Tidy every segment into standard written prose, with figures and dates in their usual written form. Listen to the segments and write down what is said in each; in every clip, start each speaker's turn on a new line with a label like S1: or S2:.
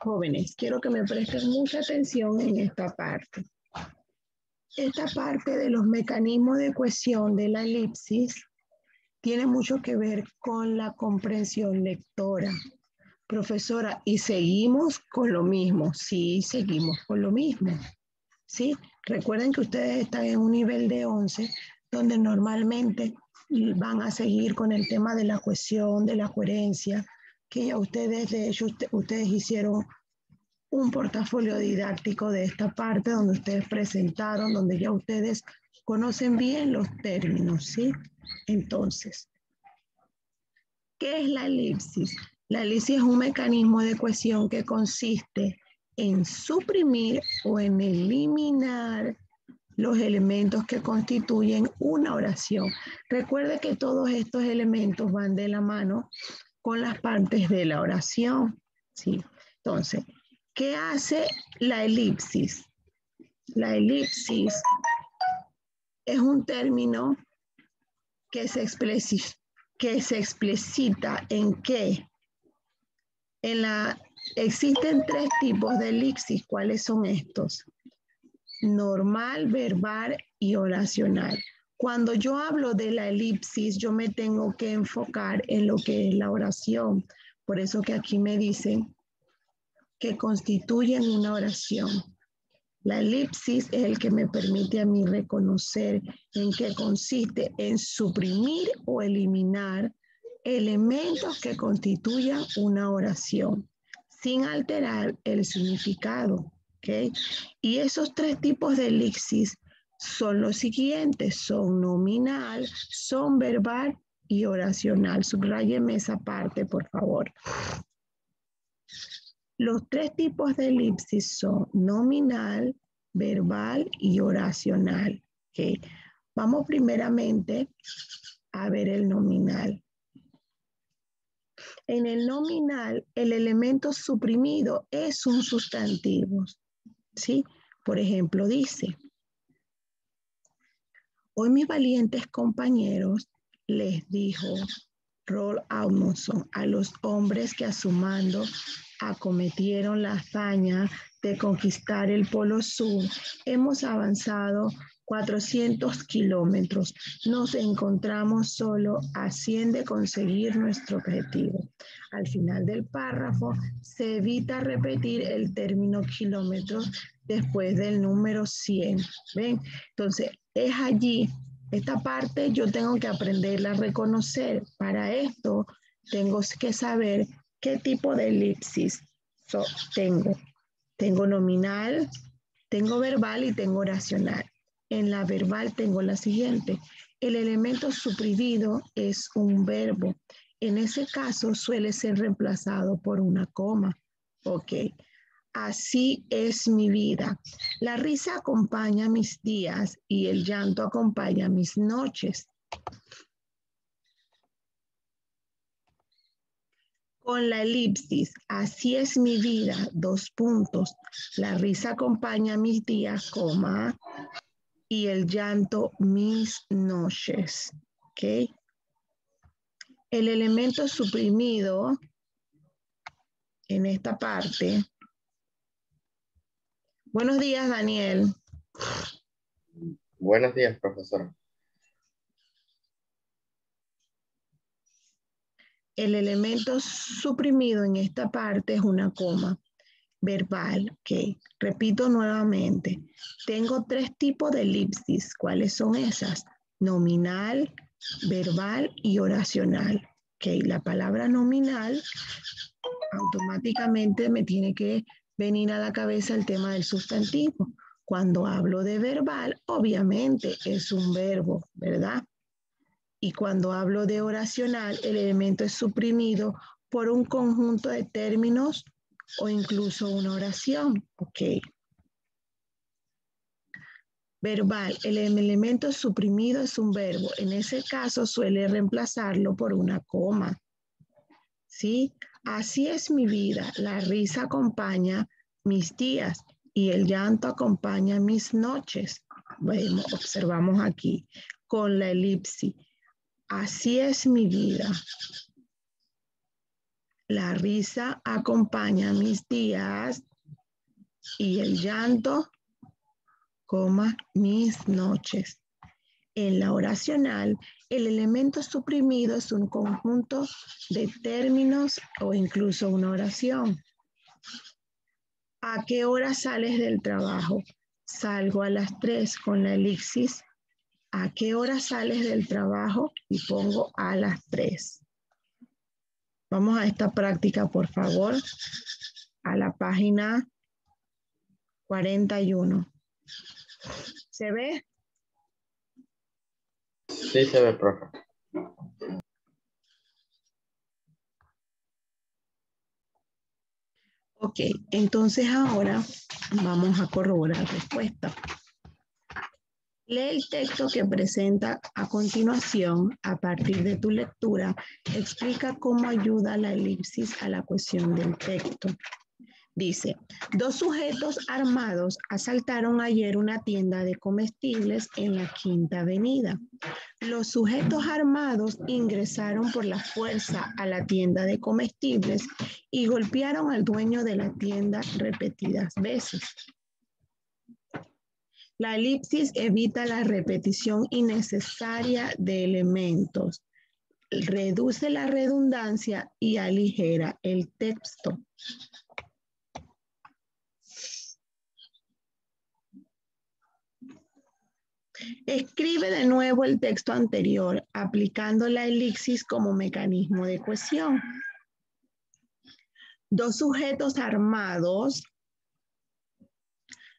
S1: Jóvenes, quiero que me presten mucha atención en esta parte. Esta parte de los mecanismos de cohesión de la elipsis tiene mucho que ver con la comprensión lectora. Profesora, ¿y seguimos con lo mismo? Sí, seguimos con lo mismo. ¿Sí? Recuerden que ustedes están en un nivel de 11, donde normalmente van a seguir con el tema de la cohesión, de la coherencia, que ya ustedes, de hecho, ustedes hicieron un portafolio didáctico de esta parte donde ustedes presentaron, donde ya ustedes conocen bien los términos, ¿sí? Entonces, ¿qué es la elipsis? La elipsis es un mecanismo de cohesión que consiste en suprimir o en eliminar los elementos que constituyen una oración. Recuerde que todos estos elementos van de la mano con las partes de la oración, ¿sí? Entonces, ¿qué hace la elipsis? La elipsis es un término que se explicita en que existen tres tipos de elipsis. ¿Cuáles son estos? Normal, verbal y oracional. Cuando yo hablo de la elipsis, yo me tengo que enfocar en lo que es la oración. Por eso que aquí me dicen que constituyen una oración. La elipsis es el que me permite a mí reconocer en qué consiste en suprimir o eliminar elementos que constituyan una oración sin alterar el significado. ¿Okay? Y esos tres tipos de elipsis son los siguientes: son nominal, son verbal y oracional. Subráyeme esa parte, por favor. Los tres tipos de elipsis son nominal, verbal y oracional. ¿Okay? Vamos primeramente a ver el nominal. En el nominal, el elemento suprimido es un sustantivo. ¿Sí? Por ejemplo, dice: hoy mis valientes compañeros, les dijo Roald Amundsen a los hombres que a su mando acometieron la hazaña de conquistar el Polo Sur, hemos avanzado 400 kilómetros. Nos encontramos solo a 100 de conseguir nuestro objetivo. Al final del párrafo se evita repetir el término kilómetros después del número 100. ¿Ven? Entonces, es allí, esta parte yo tengo que aprenderla a reconocer. Para esto, tengo que saber qué tipo de elipsis tengo. Tengo nominal, tengo verbal y tengo oracional. En la verbal tengo la siguiente: el elemento suprimido es un verbo. En ese caso suele ser reemplazado por una coma. Ok. Así es mi vida. La risa acompaña mis días y el llanto acompaña mis noches. Con la elipsis, así es mi vida, dos puntos. La risa acompaña mis días, coma, y el llanto mis noches. ¿Ok? El elemento suprimido en esta parte. Buenos días, Daniel.
S2: Buenos días, profesora.
S1: El elemento suprimido en esta parte es una coma. Verbal, ok. Repito nuevamente. Tengo tres tipos de elipsis. ¿Cuáles son esas? Nominal, verbal y oracional. Ok, la palabra nominal automáticamente me tiene que venir a la cabeza el tema del sustantivo. Cuando hablo de verbal, obviamente es un verbo, ¿verdad? Y cuando hablo de oracional, el elemento es suprimido por un conjunto de términos o incluso una oración. Ok. Verbal, el elemento suprimido es un verbo. En ese caso suele reemplazarlo por una coma. ¿Sí? Así es mi vida. La risa acompaña mis días y el llanto acompaña mis noches. Bueno, observamos aquí con la elipsis. Así es mi vida. La risa acompaña mis días y el llanto, mis noches. En la oracional, el elemento suprimido es un conjunto de términos o incluso una oración. ¿A qué hora sales del trabajo? Salgo a las 3 con la elipsis. ¿A qué hora sales del trabajo? Y pongo a las 3. Vamos a esta práctica, por favor, a la página 41. ¿Se ve?
S2: Sí, se ve, profe.
S1: Ok, entonces ahora vamos a corroborar respuesta. Lee el texto que presenta a continuación. A partir de tu lectura, explica cómo ayuda la elipsis a la cohesión del texto. Dice, 2 sujetos armados asaltaron ayer una tienda de comestibles en la Quinta Avenida. Los sujetos armados ingresaron por la fuerza a la tienda de comestibles y golpearon al dueño de la tienda repetidas veces. La elipsis evita la repetición innecesaria de elementos, reduce la redundancia y aligera el texto. Escribe de nuevo el texto anterior, aplicando la elipsis como mecanismo de cohesión. 2 sujetos armados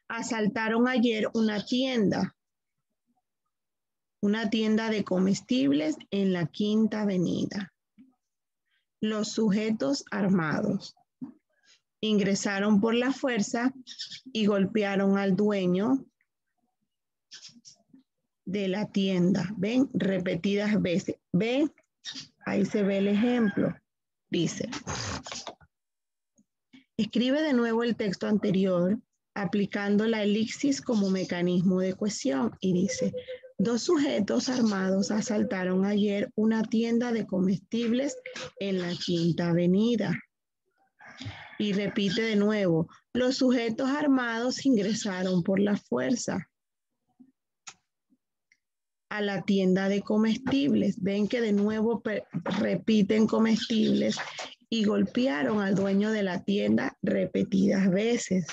S1: asaltaron ayer una tienda de comestibles en la Quinta Avenida. Los sujetos armados ingresaron por la fuerza y golpearon al dueño de la tienda. ¿Ven? Repetidas veces. ¿Ven? Ahí se ve el ejemplo. Dice, escribe de nuevo el texto anterior aplicando la elipsis como mecanismo de cohesión y dice, 2 sujetos armados asaltaron ayer una tienda de comestibles en la Quinta Avenida. Y repite de nuevo, los sujetos armados ingresaron por la fuerza a la tienda de comestibles. Ven que de nuevo repiten comestibles y golpearon al dueño de la tienda repetidas veces.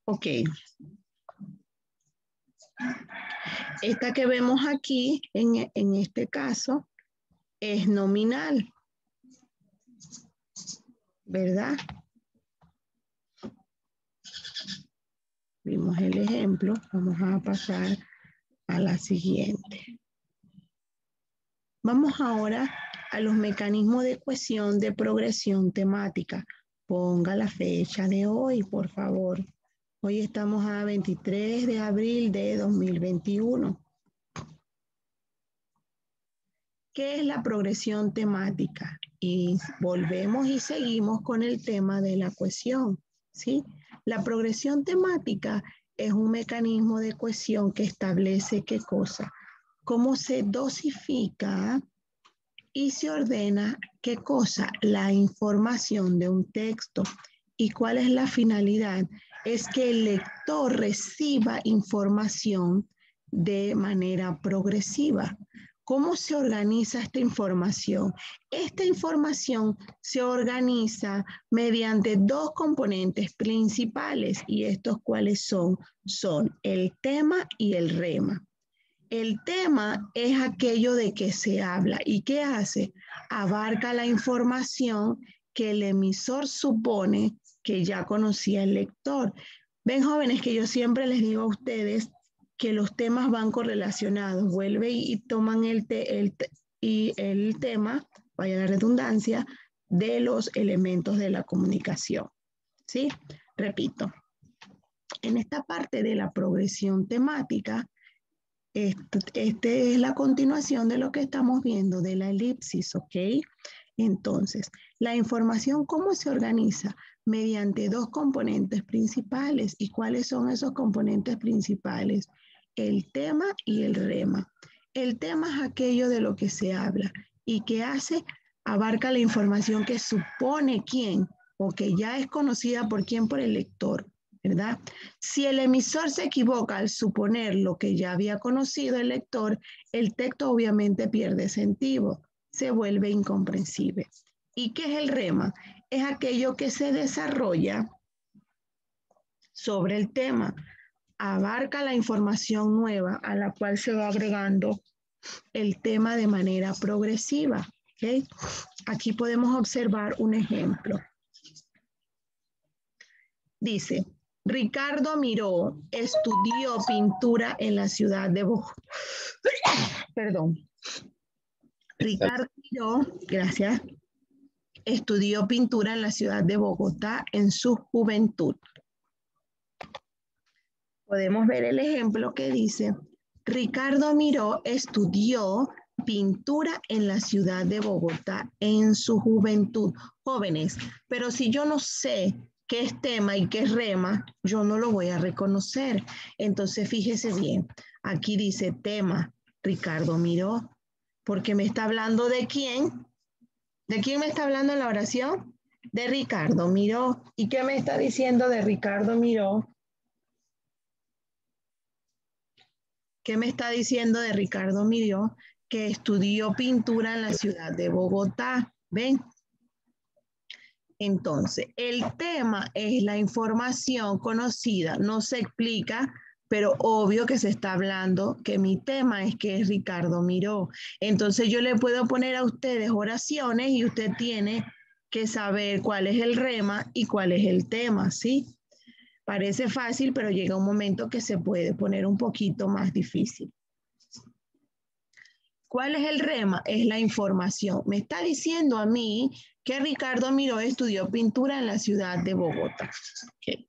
S1: Ok. Esta que vemos aquí, en este caso, es nominal, ¿verdad? Vimos el ejemplo, vamos a pasar a la siguiente. Vamos ahora a los mecanismos de cohesión de progresión temática. Ponga la fecha de hoy, por favor. Hoy estamos a 23 de abril de 2021. ¿Qué es la progresión temática? Y volvemos y seguimos con el tema de la cohesión, ¿sí? La progresión temática es un mecanismo de cohesión que establece qué cosa, cómo se dosifica y se ordena qué cosa, la información de un texto. ¿Y cuál es la finalidad? Es que el lector reciba información de manera progresiva. ¿Cómo se organiza esta información? Esta información se organiza mediante 2 componentes principales. ¿Y estos cuáles son? Son el tema y el rema. El tema es aquello de que se habla. ¿Y qué hace? Abarca la información que el emisor supone que ya conocía el lector. Ven, jóvenes, que yo siempre les digo a ustedes que los temas van correlacionados. Vuelve y toman el tema, vaya la redundancia, de los elementos de la comunicación. ¿Sí? Repito. En esta parte de la progresión temática, Este es la continuación de lo que estamos viendo de la elipsis, ¿ok? Entonces, la información, ¿cómo se organiza? Mediante dos componentes principales. ¿Y cuáles son esos componentes principales? El tema y el rema. El tema es aquello de lo que se habla y que hace, abarca la información que supone quién o que ya es conocida por quién, por el lector, ¿verdad? Si el emisor se equivoca al suponer lo que ya había conocido el lector, el texto obviamente pierde sentido, se vuelve incomprensible. ¿Y qué es el rema? Es aquello que se desarrolla sobre el tema, abarca la información nueva a la cual se va agregando el tema de manera progresiva. ¿Okay? Aquí podemos observar un ejemplo. Dice, Ricardo Miró estudió pintura en la ciudad de Bogotá. Perdón. Ricardo Miró, gracias, estudió pintura en la ciudad de Bogotá en su juventud. Podemos ver el ejemplo que dice, Ricardo Miró estudió pintura en la ciudad de Bogotá en su juventud. Jóvenes, pero si yo no sé qué es tema y qué es rema, yo no lo voy a reconocer. Entonces, fíjese bien, aquí dice tema, Ricardo Miró, porque me está hablando de quién. ¿De quién me está hablando en la oración? De Ricardo Miró. ¿Y qué me está diciendo de Ricardo Miró? ¿Qué me está diciendo de Ricardo Miró? Que estudió pintura en la ciudad de Bogotá. ¿Ven? Entonces, el tema es la información conocida. No se explica, pero obvio que se está hablando que mi tema es que es Ricardo Miró. Entonces, yo le puedo poner a ustedes oraciones y usted tiene que saber cuál es el rema y cuál es el tema, ¿sí? Parece fácil, pero llega un momento que se puede poner un poquito más difícil. ¿Cuál es el rema? Es la información. Me está diciendo a mí que Ricardo Miró estudió pintura en la ciudad de Bogotá. Okay.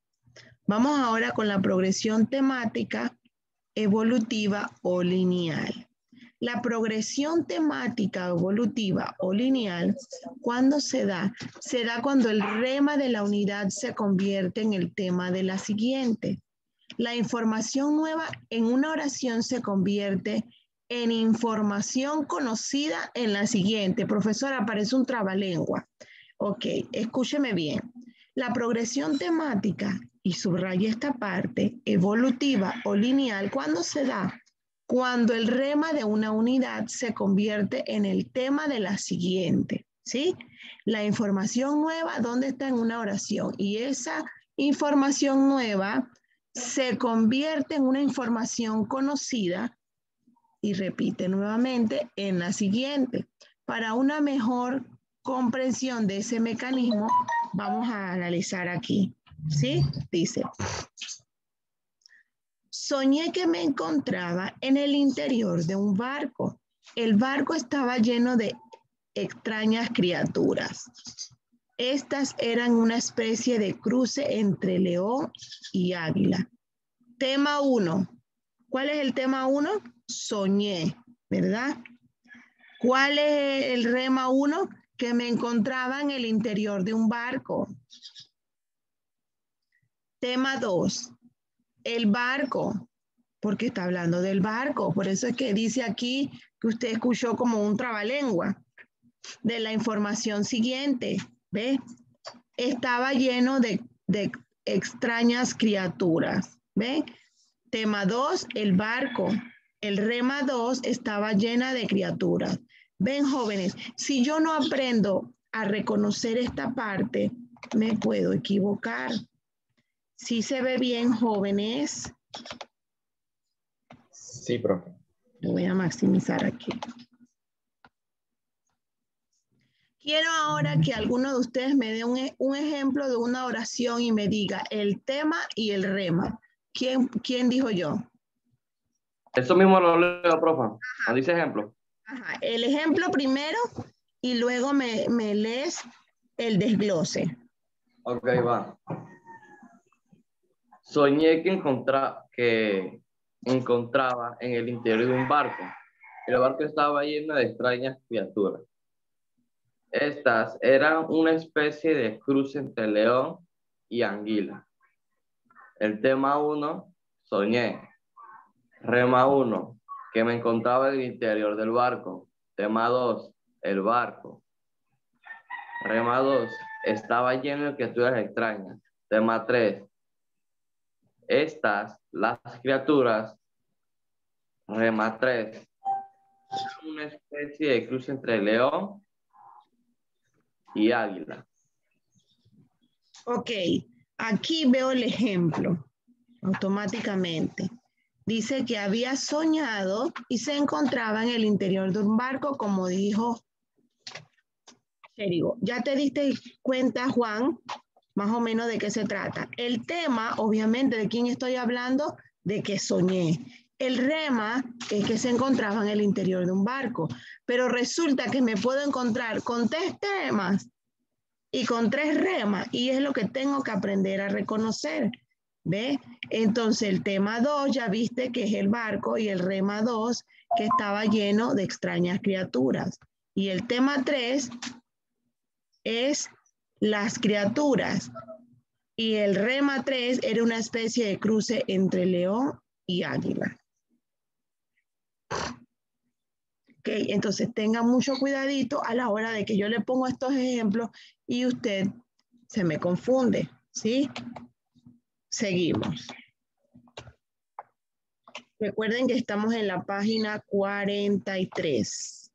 S1: Vamos ahora con la progresión temática, evolutiva o lineal. La progresión temática, evolutiva o lineal, ¿cuándo se da? Se da cuando el rema de la unidad se convierte en el tema de la siguiente. La información nueva en una oración se convierte en información conocida en la siguiente. Profesora, aparece un trabalengua. Ok, escúcheme bien. La progresión temática, y subraya esta parte, evolutiva o lineal, ¿cuándo se da? Cuando el rema de una unidad se convierte en el tema de la siguiente, ¿sí? La información nueva, ¿dónde está en una oración? Y esa información nueva se convierte en una información conocida y repite nuevamente en la siguiente. Para una mejor comprensión de ese mecanismo, vamos a analizar aquí, ¿sí? Dice, soñé que me encontraba en el interior de un barco. El barco estaba lleno de extrañas criaturas. Estas eran una especie de cruce entre león y águila. Tema 1. ¿Cuál es el tema 1? Soñé, ¿verdad? ¿Cuál es el rema 1? Que me encontraba en el interior de un barco. Tema 2. El barco, porque está hablando del barco. Por eso es que dice aquí que usted escuchó como un trabalengua de la información siguiente. ¿Ve? Estaba lleno de extrañas criaturas. ¿Ve? Tema 2, el barco. El rema 2 estaba llena de criaturas. Ven, jóvenes, si yo no aprendo a reconocer esta parte, me puedo equivocar. ¿Sí se ve bien, jóvenes?
S2: Sí, profe.
S1: Lo voy a maximizar aquí. Quiero ahora que alguno de ustedes me dé un ejemplo de una oración y me diga el tema y el rema. ¿Quién dijo yo?
S2: Eso mismo lo leo, profe. ¿No dice ejemplo?
S1: Ajá. El ejemplo primero y luego me lees el desglose.
S2: Ok, va. Soñé que encontraba en el interior de un barco. El barco estaba lleno de extrañas criaturas. Estas eran una especie de cruce entre león y anguila. El tema 1, soñé. Rema 1, que me encontraba en el interior del barco. Tema 2, el barco. Rema 2, estaba lleno de criaturas extrañas. Tema 3, estas, las criaturas. Rema 3, una especie de cruce entre león y águila.
S1: Ok, aquí veo el ejemplo automáticamente. Dice que había soñado y se encontraba en el interior de un barco, como dijo Cherigo. ¿Ya te diste cuenta, Juan, más o menos de qué se trata? El tema, obviamente, ¿de quién estoy hablando? De que soñé. El rema es que se encontraba en el interior de un barco, pero resulta que me puedo encontrar con 3 temas y con 3 remas, y es lo que tengo que aprender a reconocer. ¿Ve? Entonces el tema 2 ya viste que es el barco, y el rema 2 que estaba lleno de extrañas criaturas. Y el tema 3 es las criaturas. Y el rema 3 era una especie de cruce entre león y águila. Ok, entonces tenga mucho cuidadito a la hora de que yo le pongo estos ejemplos y usted se me confunde, ¿sí? Seguimos. Recuerden que estamos en la página 43.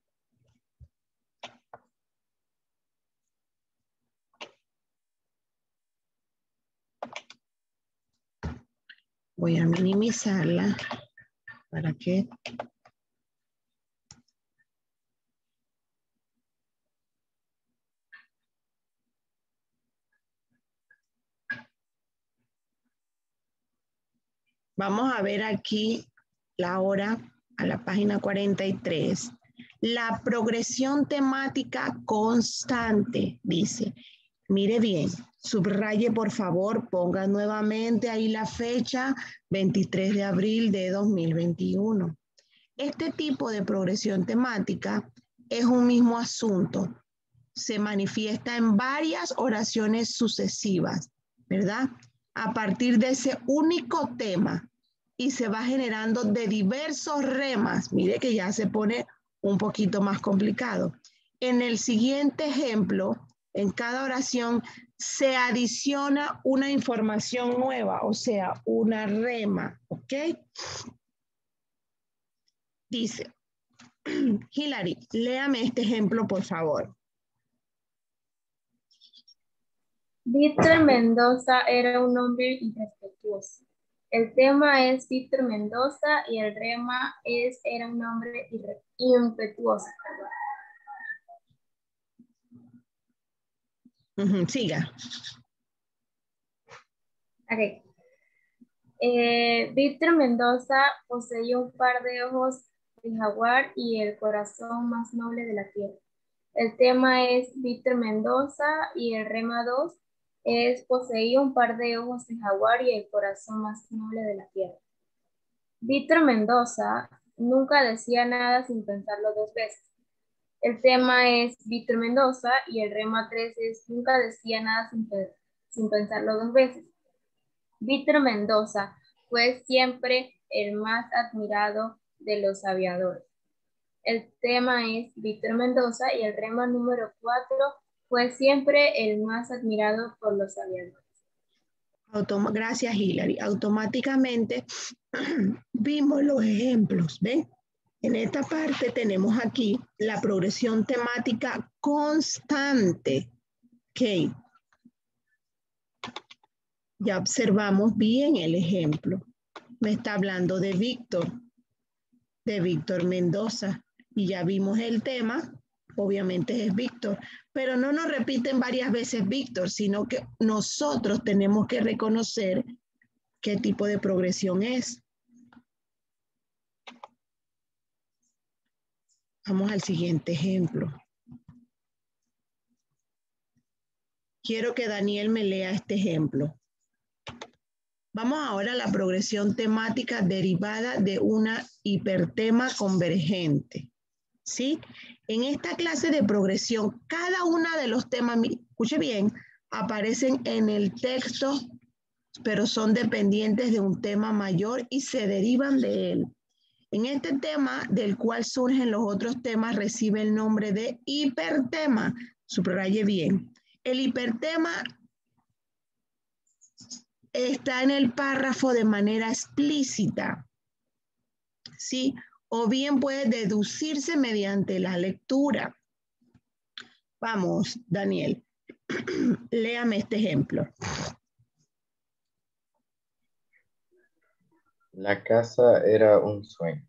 S1: Voy a minimizarla para que... Vamos a ver aquí la hora a la página 43. La progresión temática constante, dice. Mire bien, subraye por favor, ponga nuevamente ahí la fecha, 23 de abril de 2021. Este tipo de progresión temática es un mismo asunto. Se manifiesta en varias oraciones sucesivas, ¿verdad? A partir de ese único tema, y se va generando de diversos remas. Mire que ya se pone un poquito más complicado. En el siguiente ejemplo, en cada oración se adiciona una información nueva, o sea, una rema, ¿ok? Dice, Hilary, léame este ejemplo, por favor.
S3: Víctor Mendoza era un hombre irrespetuoso. El tema es Víctor Mendoza y el rema es era un hombre impetuoso.
S1: Siga.
S3: Okay. Víctor Mendoza poseía un par de ojos de jaguar y el corazón más noble de la tierra. El tema es Víctor Mendoza y el rema 2 es poseía un par de ojos de jaguar y el corazón más noble de la tierra. Víctor Mendoza nunca decía nada sin pensarlo 2 veces. El tema es Víctor Mendoza y el rema 3 es nunca decía nada sin pensarlo 2 veces. Víctor Mendoza fue siempre el más admirado de los aviadores. El tema es Víctor Mendoza y el rema número 4 fue siempre el más admirado por los aviadores.
S1: Gracias, Hilary. Automáticamente vimos los ejemplos, ¿ven? En esta parte tenemos aquí la progresión temática constante. Ok. Ya observamos bien el ejemplo. Me está hablando de Víctor Mendoza. Y ya vimos el tema, obviamente es Víctor. Pero no nos repiten varias veces Víctor, sino que nosotros tenemos que reconocer qué tipo de progresión es. Vamos al siguiente ejemplo. Quiero que Daniel me lea este ejemplo. Vamos ahora a la progresión temática derivada de una hipertema convergente. ¿Sí? En esta clase de progresión, cada uno de los temas, escuche bien, aparecen en el texto, pero son dependientes de un tema mayor y se derivan de él. En este tema, del cual surgen los otros temas, recibe el nombre de hipertema. Subraye bien. El hipertema está en el párrafo de manera explícita, ¿sí? O bien puede deducirse mediante la lectura. Vamos, Daniel, léame este ejemplo.
S4: La casa era un sueño.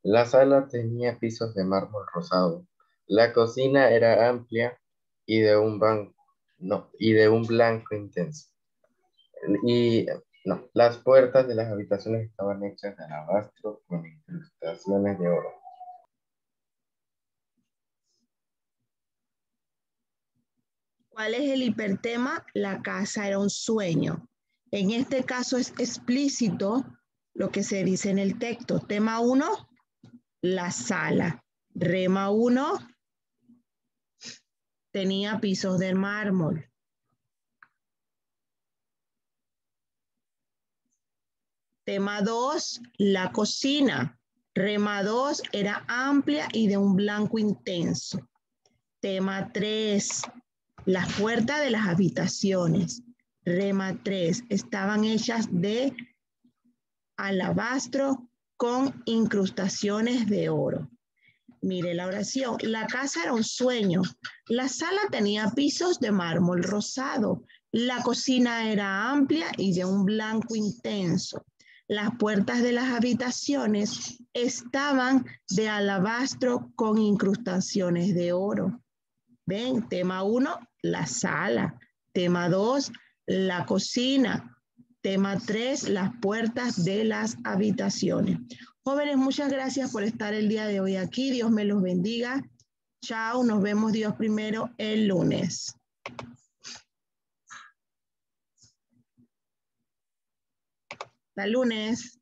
S4: La sala tenía pisos de mármol rosado. La cocina era amplia y de un blanco intenso. Las puertas de las habitaciones estaban hechas de alabastro con incrustaciones de oro.
S1: ¿Cuál es el hipertema? La casa era un sueño. En este caso es explícito lo que se dice en el texto. Tema 1, la sala. Rema 1, tenía pisos de mármol. Tema 2, la cocina. Rema 2 era amplia y de un blanco intenso. Tema 3, las puertas de las habitaciones. Rema 3, estaban hechas de alabastro con incrustaciones de oro. Mire la oración. La casa era un sueño. La sala tenía pisos de mármol rosado. La cocina era amplia y de un blanco intenso. Las puertas de las habitaciones estaban de alabastro con incrustaciones de oro. ¿Ven? Tema 1, la sala. Tema 2, la cocina. Tema 3, las puertas de las habitaciones. Jóvenes, muchas gracias por estar el día de hoy aquí. Dios me los bendiga. Chao, nos vemos Dios primero el lunes. Hasta lunes.